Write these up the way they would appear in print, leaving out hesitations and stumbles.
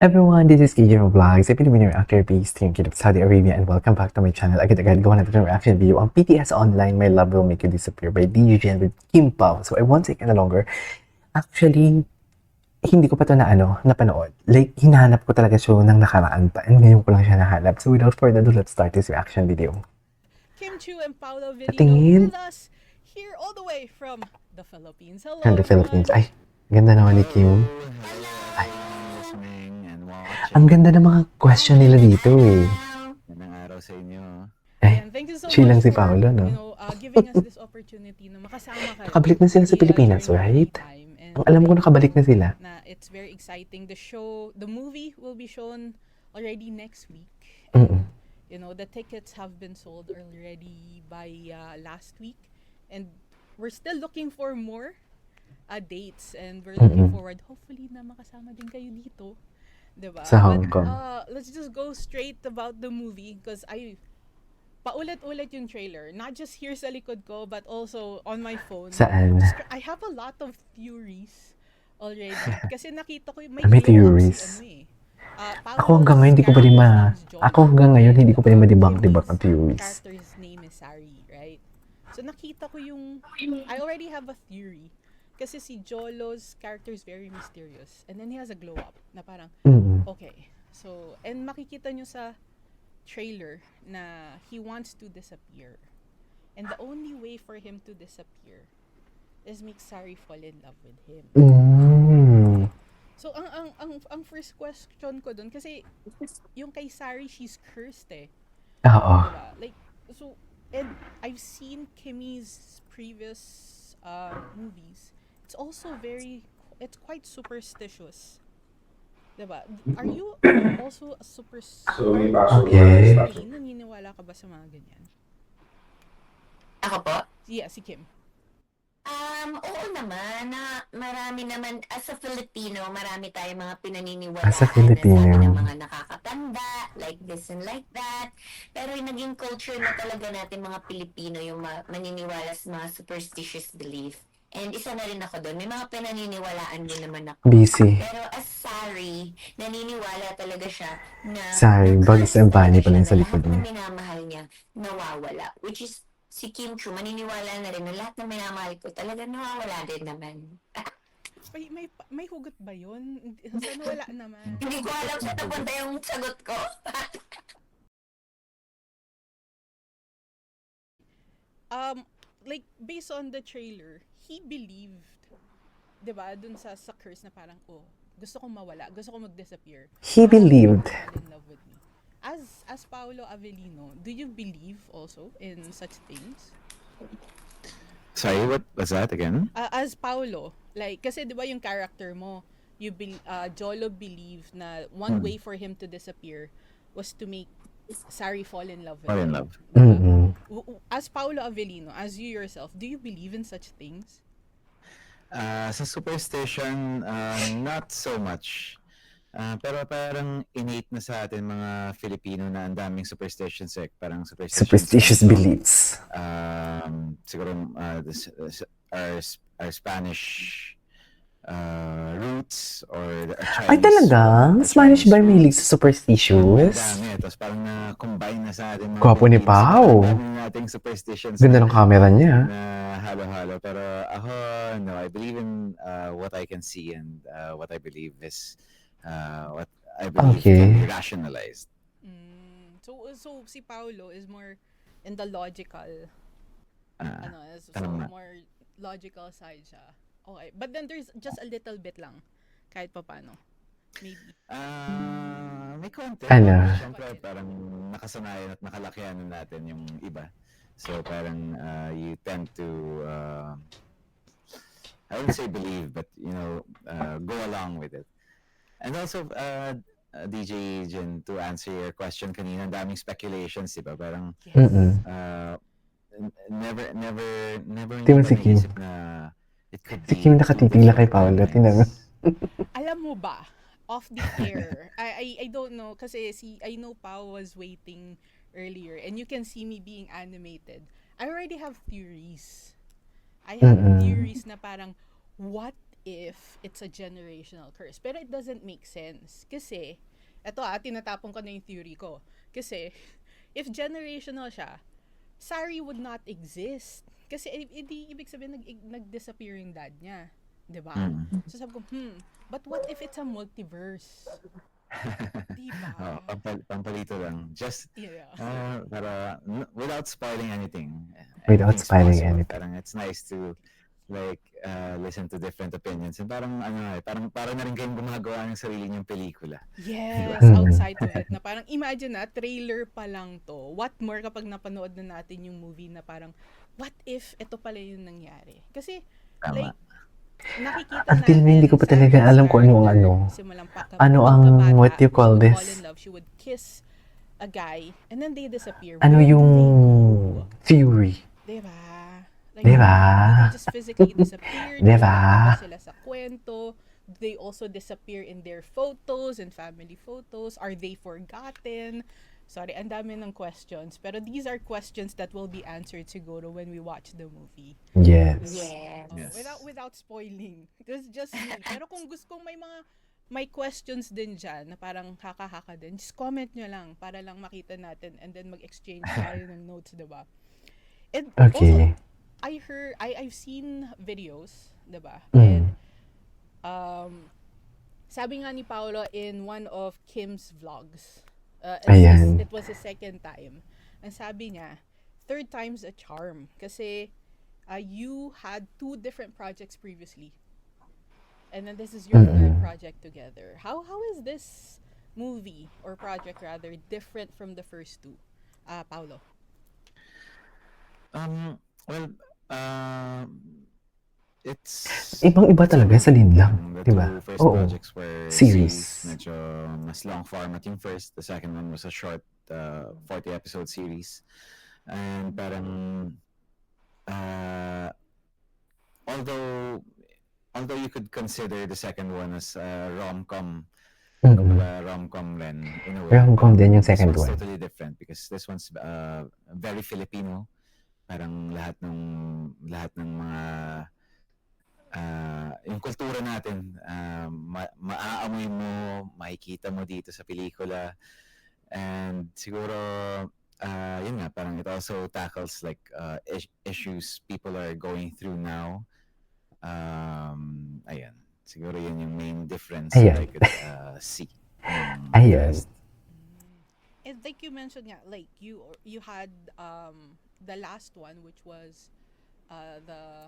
Everyone, this is KJ Vlogs, a Filipino reactor based here in Saudi Arabia, and welcome back to my channel. Agad-agad gawa natin ng reaction video ang BTS Online, My Love Will Make You Disappear by DJ with Kim Pao. So I won't take any longer. Actually, hindi ko pa ito napanood. Like, hinahanap ko talaga siya ng nakaraan pa, and ngayon ko lang siya nahanap. So without further ado, let's start this reaction video. Kim Chu and Paolo Patingin. Avellino with us here all the way from the Philippines. Hello, From the Philippines. everyone. Ay, ganda naman ni Kim. Ay, ang ganda ng mga question nila dito eh. Magandang araw sa inyo. Ay, And thank you so chill lang much si Paolo, no? giving us this opportunity na makasama kayo. Nakabalik na sila sa Pilipinas, right? And Ang alam ko nakabalik na sila. na it's very exciting. The movie will be shown already next week. Mm-mm. You know, the tickets have been sold already by last week. And we're still looking for more dates. And we're looking forward, hopefully, na makasama din kayo dito. Diba? Sa Hong Kong. Let's just go straight about the movie because paulit-ulit yung trailer. Not just here sa likod ko, but also on my phone. Saan? I have a lot of theories already. Kasi nakita ko may May glow up theories. si Ako hanggang ngayon hindi ko pa rin hindi ko pa rin ma-debunk ang theories. Character's name is Sari, right? So nakita ko I already have a theory. Kasi si Jolo's character is very mysterious. And then he has a glow up na parang, okay. So, and makikita nyo sa trailer na he wants to disappear. And the only way for him to disappear is make Sari fall in love with him. So, ang first question ko dun, kasi yung kay Sari, she's cursed eh. Oo. Diba? Like, so, and I've seen Kimmy's previous movies. It's also it's quite superstitious. Diba? Are you also a Okay. Naniniwala ka ba sa mga ganyan? Ako po? Yeah, si Kim. Oo naman, na marami naman, as a Filipino, marami tayong mga pinaniniwalaan As a Filipino. na sabi ng mga nakakatanda, like this and like that. Pero yung naging culture na talaga natin mga Pilipino, yung maniniwala sa mga superstitious belief. And isa na rin ako doon. May mga pinaniniwalaan din naman ako. Busy. Pero as Sari, naniniwala talaga siya na Sari, Bugs and Bunny pala yung sa likod lahat niya. na minamahal niya, nawawala. Which is, si Kim Chu, maniniwala na rin na lahat na minamahal ko talaga nawawala din naman. May hugot ba yun? Sana wala naman. Hindi ko alam sa napunta yung sagot ko. Like, based on the trailer, he believed, diba, dun sa curse na parang, gusto kong mawala, gusto kong mag-disappear. He believed. Fall in love with me. As Paolo Avellino, do you believe also in such things? Sorry, what was that again? As Paolo, like, kasi diba yung character mo, Jolo believed na one way for him to disappear was to make Sari fall in love with Fall in him. love. Mm-mm. As Paolo Avellino, as you yourself, do you believe in such things? Sa superstition, not so much. Pero parang innate na sa atin mga Filipino na ang daming superstitions eh. Parang Superstitious beliefs. Siguro our Spanish roots or our Chinese. Ay talaga? Spanish ba may mahilig sa superstitious? Dami. Tapos parang na-combine na sa atin. Gwapo ni Pao. Dami nating superstitions. Ganda ng camera niya. Na halo-halo. Pero ako, no, I believe in what I can see and what I believe is what I believe can be rationalized. So si Paolo is more in the logical, more logical side siya. Okay, but then there's just a little bit lang, kahit pa paano. Maybe. May konti. Ano? Siyempre, parang nakasanayan at nakalakihan na natin yung iba. So parang you tend to, I wouldn't say believe, but go along with it. And also, DJ Jin, to answer your question kanina, ang daming speculations, diba? Parang, never Di ba si Kim? naisip na it could Si be Kim nakatitig lang kay Paolo. Tingnan mo. Alam mo ba, off the air, I don't know, kasi I know Pao was waiting earlier, and you can see me being animated. I already have theories. I have theories na parang, what if it's a generational curse? Pero it doesn't make sense. Kasi, tinatapon ko na yung theory ko. Kasi, if generational siya, Sari would not exist. Kasi, hindi ibig sabihin nag-disappear yung dad niya. Diba? So sabi ko, but what if it's a multiverse? Diba? Pampalito lang. Just, Yeah. para, without spoiling anything. Without Anything's spoiling possible. anything. Parang it's nice to, like, listen to different opinions. And parang, parang na rin kayong gumagawa ng sarili niyong pelikula. Yes, Mm. outside of it. Na parang, imagine na, trailer pa lang to. What more kapag napanood na natin yung movie na parang, what if ito pala yung nangyari? Kasi, Tama. like, nakikita Until natin may hindi ko pa Sarah's talaga alam kung ano ang character, ano. simulang Ano ang, pagkabata, what you call she would this? fall in love, she would kiss a guy, and then they disappear. Ano Where do yung they go? theory? Diba? Like, Diba? do they just physically disappear? Do Diba? ba sila sa kwento? Do they also disappear in their photos and family photos? Are they forgotten? Sorry, ang dami ng questions. Pero these are questions that will be answered siguro when we watch the movie. Yes. Yes. Yes. Without spoiling. It's just me. Pero kung gusto kong may questions din dyan na parang haka-haka din, just comment nyo lang para lang makita natin and then mag-exchange tayo ng notes, diba? And Okay. also, I've seen videos, diba? Mm. And sabi nga ni Paolo in one of Kim's vlogs, Ayan. it was the second time. Ang sabi niya, third time's a charm. Kasi you had 2 different projects previously. And then this is your third project together. How is this movie, or project rather, different from the first 2? Paolo? Well, it's Ibang-iba talaga sa linlang, the di ba? 2 first Oo. projects were Series. Medyo mas long format yung first. The second one was a short 40 episode series. And parang although you could consider the second one as rom-com, kumbaga rom-com rin in a way. Rom-com din yung second This one's one. totally different because this one's very Filipino. Parang lahat ng mga yung kultura natin, maaamoy mo, makikita mo dito sa pelikula. And siguro, yun nga, parang it also tackles like issues people are going through now. Ayan. Siguro yun yung main difference that I could see. Ayan. And like you mentioned nga, like you had the last one, which was the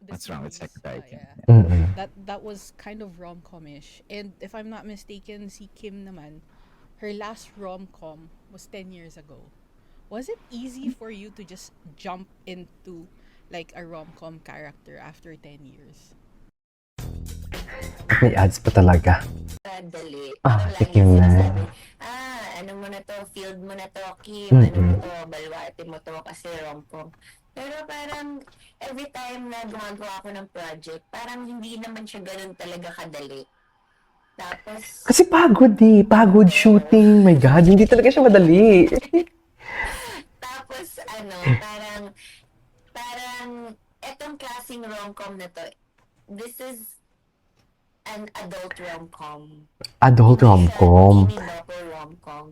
What's Wrong with series, Secretary Kim? Mm-mm. that was kind of rom-com-ish. And if I'm not mistaken, si Kim naman, her last rom-com was 10 years ago. Was it easy for you to just jump into like a rom-com character after 10 years? May ads pa talaga. Dali. Ah, Parang si lagi Kim na. sinasabi, ano mo na to, field mo na to, Kim, ano mo to, balwarte mo to, kasi rom-com. Pero parang, every time na gumagawa ako ng project, parang hindi naman siya ganun talaga kadali. Tapos, Kasi pagod eh. Pagod shooting. My God, hindi talaga siya madali. tapos parang, etong klaseng rom-com na to, this is an adult rom-com. Adult rom-com. Hindi siya teeny rom-com.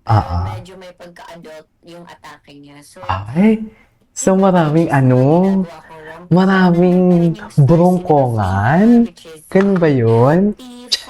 Medyo may pagka-adult yung atake niya. So, Ay, so maraming maraming brongkongan. Ganun ba yun?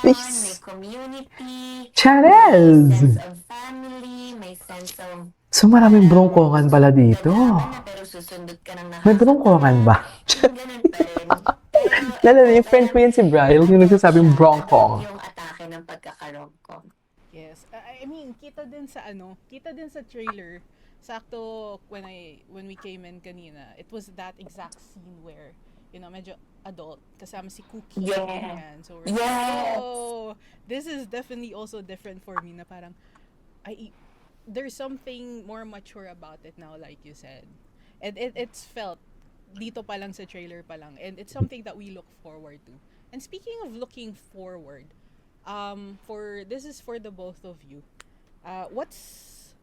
May community, Charles! may sense of family, may sense of So maraming brongkongan pala dito. laban na, pero susundot ka ng May brongkongan ba? Ganun pa rin. Pero, Lalo na yung friend ko yan si Brian, yung nagsasabing brongkong. yung atake ng pagkaka-rom-com. Yes. I mean, kita din sa trailer. Sakto when we came in kanina, it was that exact scene where, medyo adult, kasama si Cookie. Yeah. Ganyan. So we're Yes. like, oh, this is definitely also different for me na parang, there's something more mature about it now, like you said. And it's felt dito pa lang sa trailer pa lang. And it's something that we look forward to. And speaking of looking forward, this is for the both of you. What's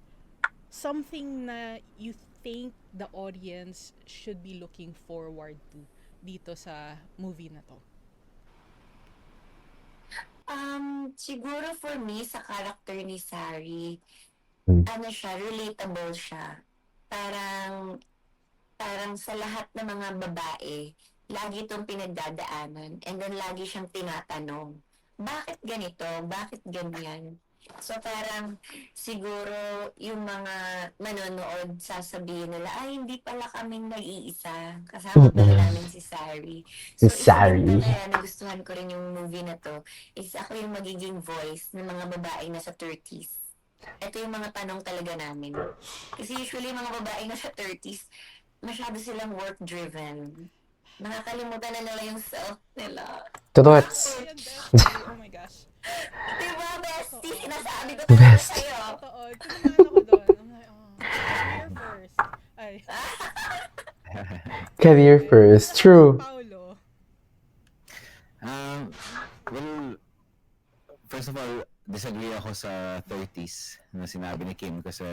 something na you think the audience should be looking forward to dito sa movie na to? Siguro for me, sa character ni Sari, Hmm. ano siya, relatable siya. Parang, parang sa lahat ng mga babae, lagi itong pinagdadaanan. And then lagi siyang tinatanong, bakit ganito? Bakit ganyan? So parang siguro yung mga manonood sasabihin nila, ay hindi pala kaming nag-iisa. Kasama pala Mm-mm. namin si Sari. Si So isa din Sari. pa kaya nagustuhan ko rin yung movie na to is ako yung magiging voice ng mga babae nasa 30s. Ito yung mga tanong talaga namin. Kasi usually mga babae nasa 30s, masyado silang work-driven. Nakakalimutan na nila yung self nila. Totots. Yan, bestie. Oh my gosh. Diba, bestie? Sinasabi ko talaga Bestie. sa'yo. Totoo. Tinamaan ako doon. I'm like, oh, career first. Ay. Career first. True. Paolo. Well, first of all, disagree ako sa 30s na sinabi ni Kim kasi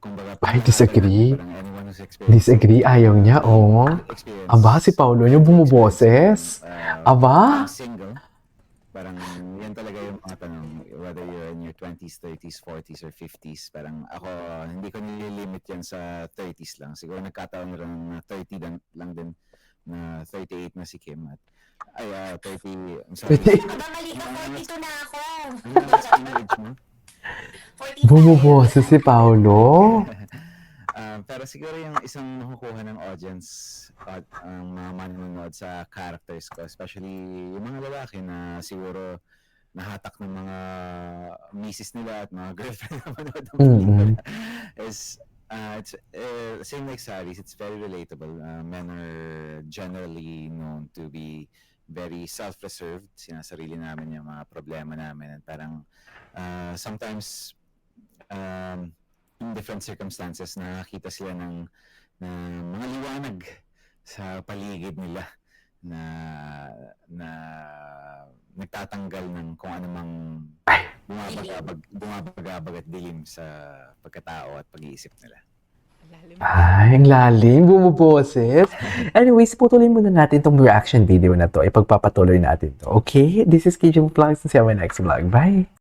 kumbaga Ay, disagree. parang anyone who's experienced Disagree. Ayaw niya, oh. Aba, si Paolo yung bumuboses. Aba? Single. Parang yan talaga yung mga tanong, whether you're in your 20s, 30s, 40s, or 50s. Parang ako, hindi ko nililimit yan sa 30s lang. Siguro nagkataon rin na 30 lang din, na 38 na si Kim. At, 30, I'm sorry. 38. Aba, mali ka, 42 na ako. Ano na mas age mo? 45. Bumuboses si Paolo. Pero siguro yung isang nakukuha ng audience at ang mga manonood sa characters ko, especially yung mga lalaki na siguro nahatak ng mga misis nila at mga girlfriend na manood ng pelikula, is it's same like Saris, it's very relatable. Men are generally known to be very self-reserved. Sinasarili namin yung mga problema namin, and parang sometimes in different circumstances nakakita sila ng mga liwanag sa paligid nila na nagtatanggal ng kung anumang bumabagabag at dilim sa pagkatao at pag-iisip nila. Lalim. Ay, ang lalim. Bumuboses. Anyways, putuloy muna natin tong reaction video na to. Ipagpapatuloy natin to. Okay? This is KJ Vlogs. See you on my next vlog. Bye!